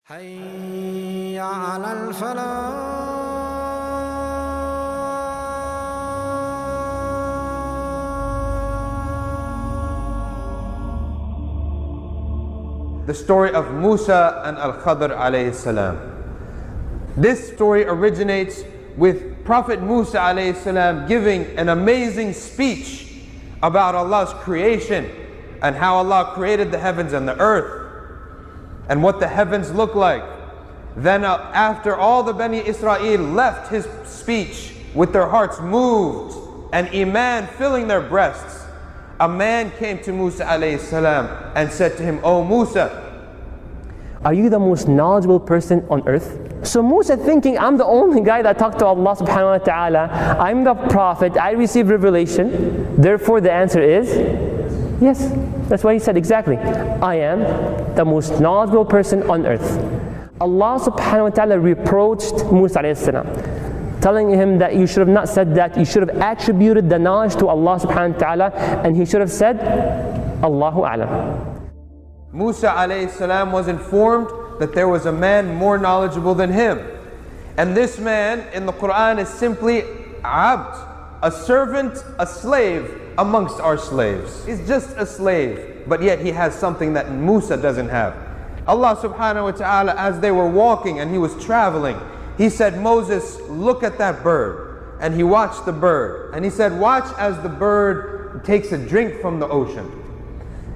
حي على الفلاح. The story of Musa and Al-Khadr alayhi salam. This story originates with Prophet Musa alayhi salam giving an amazing speech about Allah's creation and how Allah created the heavens and the earth and what the heavens look like. Then after all the Bani Israel left his speech with their hearts moved and iman filling their breasts, a man came to Musa alayhi salam and said to him, "O Musa, are you the most knowledgeable person on earth?" So Musa thinking, I'm the only guy that talked to Allah subhanahu wa ta'ala, I'm the prophet, I received revelation, therefore the answer is yes. That's what he said exactly. I am the most knowledgeable person on earth. Allah subhanahu wa ta'ala reproached Musa alayhi salam, telling him that you should have not said that, you should have attributed the knowledge to Allah subhanahu wa ta'ala, and he should have said, Allahu a'lam. Musa alayhi salam was informed that there was a man more knowledgeable than him. And this man in the Quran is simply abd, a servant, a slave amongst our slaves. He's just a slave, but yet he has something that Musa doesn't have. Allah subhanahu wa ta'ala, as they were walking and he was traveling, he said, Moses, look at that bird. And he watched the bird. And he said, watch as the bird takes a drink from the ocean.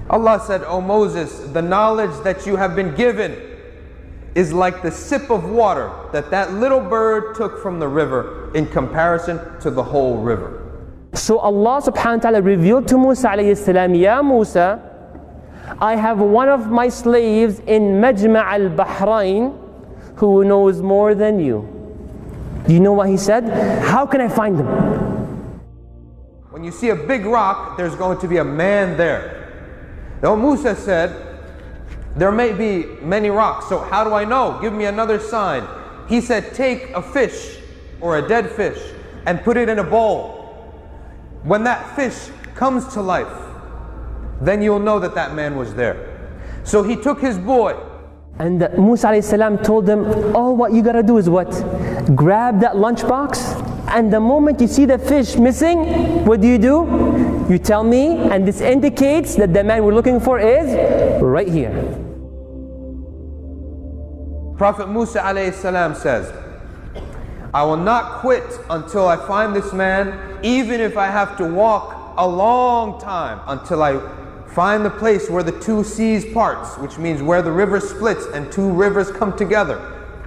Allah said, O Moses, the knowledge that you have been given is like the sip of water that little bird took from the river in comparison to the whole river. So Allah subhanahu wa ta'ala revealed to Musa alayhi salam, Ya Musa, I have one of my slaves in Majma' al-Bahrain who knows more than you. Do you know what he said? How can I find him? When you see a big rock, there's going to be a man there. Now Musa said, there may be many rocks, so how do I know? Give me another sign. He said, take a fish or a dead fish and put it in a bowl. When that fish comes to life, then you'll know that that man was there. So he took his boy. And Musa alayhi salam told him, all what you gotta do is what? Grab that lunchbox, and the moment you see the fish missing, what do? You tell me, and this indicates that the man we're looking for is right here. Prophet Musa alayhi salam says, I will not quit until I find this man, even if I have to walk a long time until I find the place where the two seas parts, which means where the river splits and two rivers come together,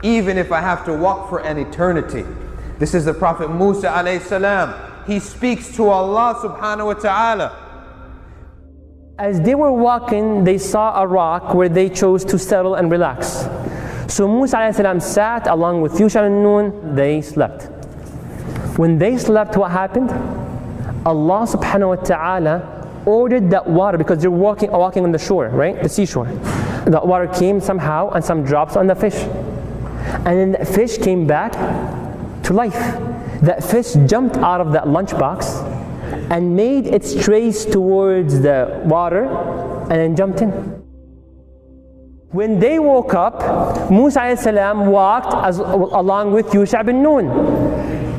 even if I have to walk for an eternity. This is the Prophet Musa alayhi salam. He speaks to Allah subhanahu wa ta'ala. As they were walking, they saw a rock where they chose to settle and relax. So Musa alayhi salam sat along with Yusha and Nun. They slept. When they slept, what happened? Allah subhanahu wa ta'ala ordered that water, because they're walking on the shore, right? The seashore. The water came somehow and some drops on the fish. And then the fish came back to life. That fish jumped out of that lunchbox and made its trace towards the water and then jumped in. When they woke up, Musa alayhi salam walked along with Yusha bin Nun.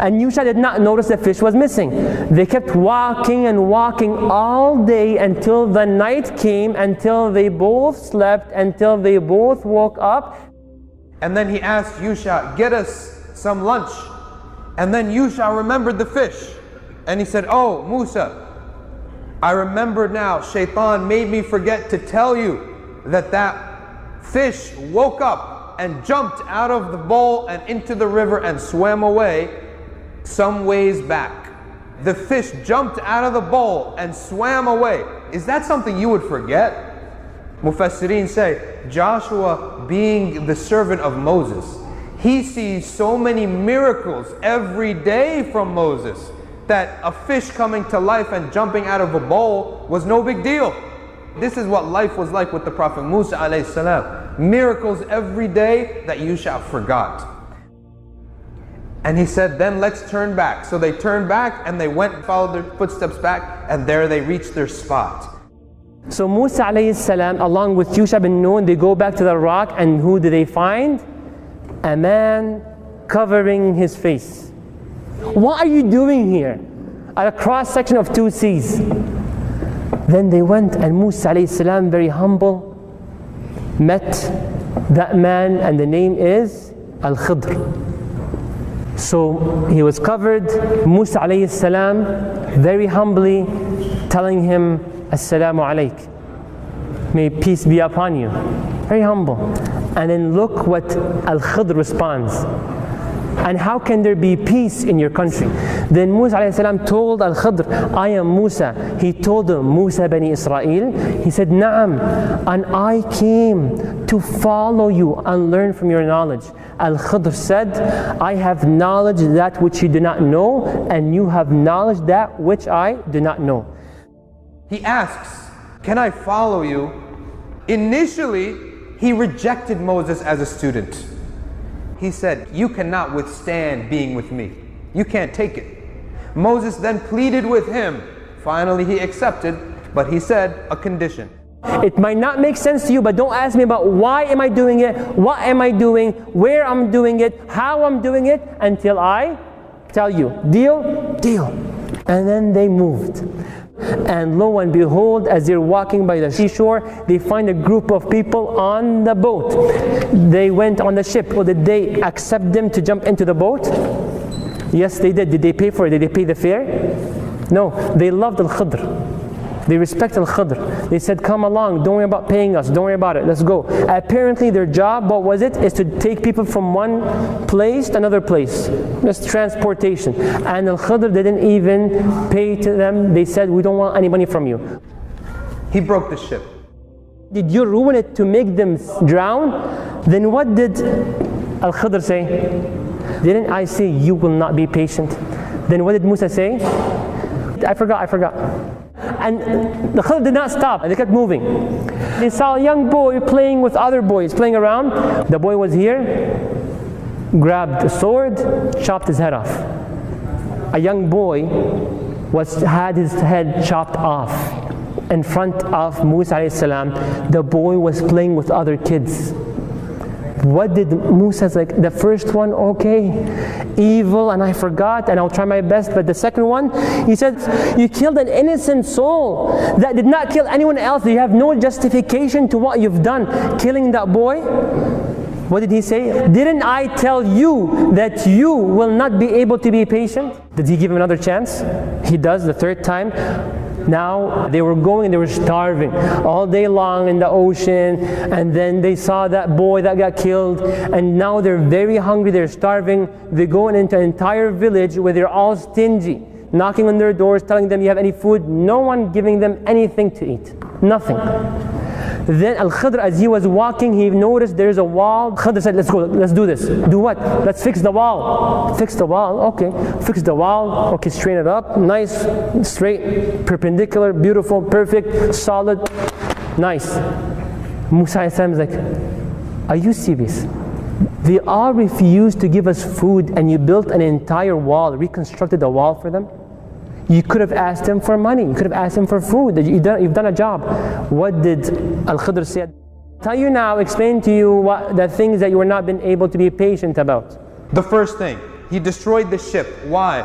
And Yusha did not notice the fish was missing. They kept walking and walking all day until the night came, until they both slept, until they both woke up. And then he asked Yusha, get us some lunch. And then Yusha remembered the fish. And he said, oh Musa, I remember now, Shaitan made me forget to tell you that fish woke up and jumped out of the bowl and into the river and swam away some ways back. The fish jumped out of the bowl and swam away. Is that something you would forget? Mufassirin say, Joshua being the servant of Moses, he sees so many miracles every day from Moses that a fish coming to life and jumping out of a bowl was no big deal. This is what life was like with the Prophet Musa alayhi salam. Miracles every day that Yusha forgot. And he said, then let's turn back. So they turned back and they went and followed their footsteps back, and there they reached their spot. So Musa alayhi salam, along with Yusha bin Nun, they go back to the rock, and who do they find? A man covering his face. What are you doing here? At a cross section of two seas. Then they went, and Musa alayhi salam, very humble, met that man, and the name is Al-Khidr. So he was covered. Musa alayhi salam, very humbly, telling him, Assalamu alayk. May peace be upon you. Very humble. And then look what Al-Khidr responds. And how can there be peace in your country? Then Musa alayhi salam told Al-Khidr, I am Musa. He told him, Musa Bani Israel. He said, Na'am, and I came to follow you and learn from your knowledge. Al-Khidr said, I have knowledge that which you do not know, and you have knowledge that which I do not know. He asks, can I follow you? Initially, he rejected Moses as a student. He said, you cannot withstand being with me. You can't take it. Moses then pleaded with him. Finally, he accepted, but he said a condition. It might not make sense to you, but don't ask me about why am I doing it, what am I doing, where I'm doing it, how I'm doing it, until I tell you. Deal? Deal. And then they moved. And lo and behold, as they're walking by the seashore, they find a group of people on the boat. They went on the ship. Well, did they accept them to jump into the boat? Yes, they did. Did they pay for it? Did they pay the fare? No. They loved Al-Khidr. They respect Al-Khidr. They said, come along, don't worry about paying us, don't worry about it, let's go. Apparently their job, what was it? Is to take people from one place to another place. Just transportation. And Al-Khidr didn't even pay to them. They said, we don't want any money from you. He broke the ship. Did you ruin it to make them drown? Then what did Al-Khidr say? Didn't I say you will not be patient? Then what did Musa say? I forgot. And the Khidr did not stop. They kept moving. They saw a young boy playing with other boys, playing around. The boy was here, grabbed a sword, chopped his head off. A young boy had his head chopped off in front of Musa alayhi salam. The boy was playing with other kids. What did Musa say? The first one, okay, evil, and I forgot, and I'll try my best. But the second one, he said, you killed an innocent soul that did not kill anyone else. You have no justification to what you've done, killing that boy. What did he say? Didn't I tell you that you will not be able to be patient? Did he give him another chance? He does, the third time. Now they were going and they were starving all day long in the ocean, and then they saw that boy that got killed, and now they're very hungry, they're starving. They go into an entire village where they're all stingy, knocking on their doors, telling them, you have any food? No one giving them anything to eat, nothing. Then Al-Khidr, as he was walking, he noticed there's a wall. Khidr said, let's go, let's do this. Do what? Let's fix the wall. Fix the wall, okay. Fix the wall, okay, straighten it up. Nice, straight, perpendicular, beautiful, perfect, solid, nice. Musa is like, are you serious? They all refused to give us food, and you built an entire wall, reconstructed a wall for them? You could have asked him for money. You could have asked him for food. You've done a job. What did Al-Khidr say? Tell you now, explain to you the things that you were not been able to be patient about. The first thing, he destroyed the ship. Why?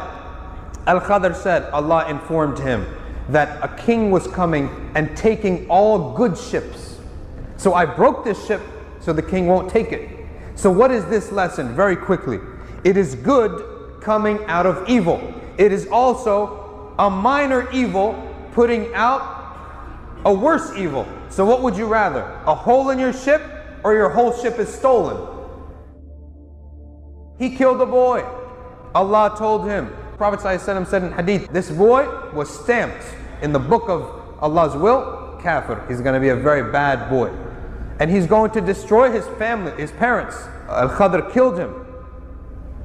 Al-Khidr said, Allah informed him that a king was coming and taking all good ships. So I broke this ship so the king won't take it. So what is this lesson? Very quickly. It is good coming out of evil. It is also a minor evil putting out a worse evil. So what would you rather? A hole in your ship, or your whole ship is stolen? He killed a boy. Allah told him, Prophet ﷺ said in hadith, this boy was stamped in the book of Allah's will, kafir. He's going to be a very bad boy. And he's going to destroy his family, his parents. Al-Khidr killed him,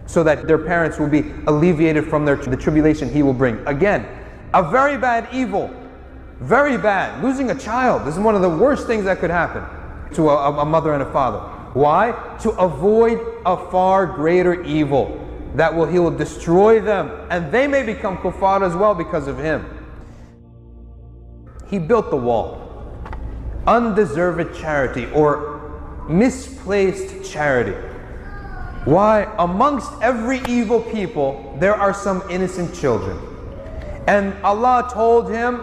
so that their parents will be alleviated from the tribulation he will bring. Again, a very bad evil, very bad. Losing a child, this is one of the worst things that could happen to a mother and a father. Why? To avoid a far greater evil he will destroy them, and they may become kuffar as well because of him. He built the wall. undeserved charity or misplaced charity. Why? Amongst every evil people, there are some innocent children. And Allah told him,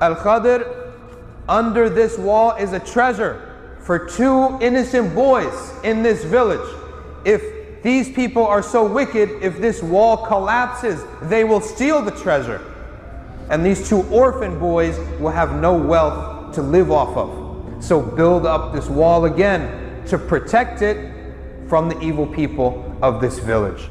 Al-Khadr, under this wall is a treasure for 2 innocent boys in this village. If these people are so wicked, if this wall collapses, they will steal the treasure. And these 2 orphan boys will have no wealth to live off of. So build up this wall again to protect it from the evil people of this village.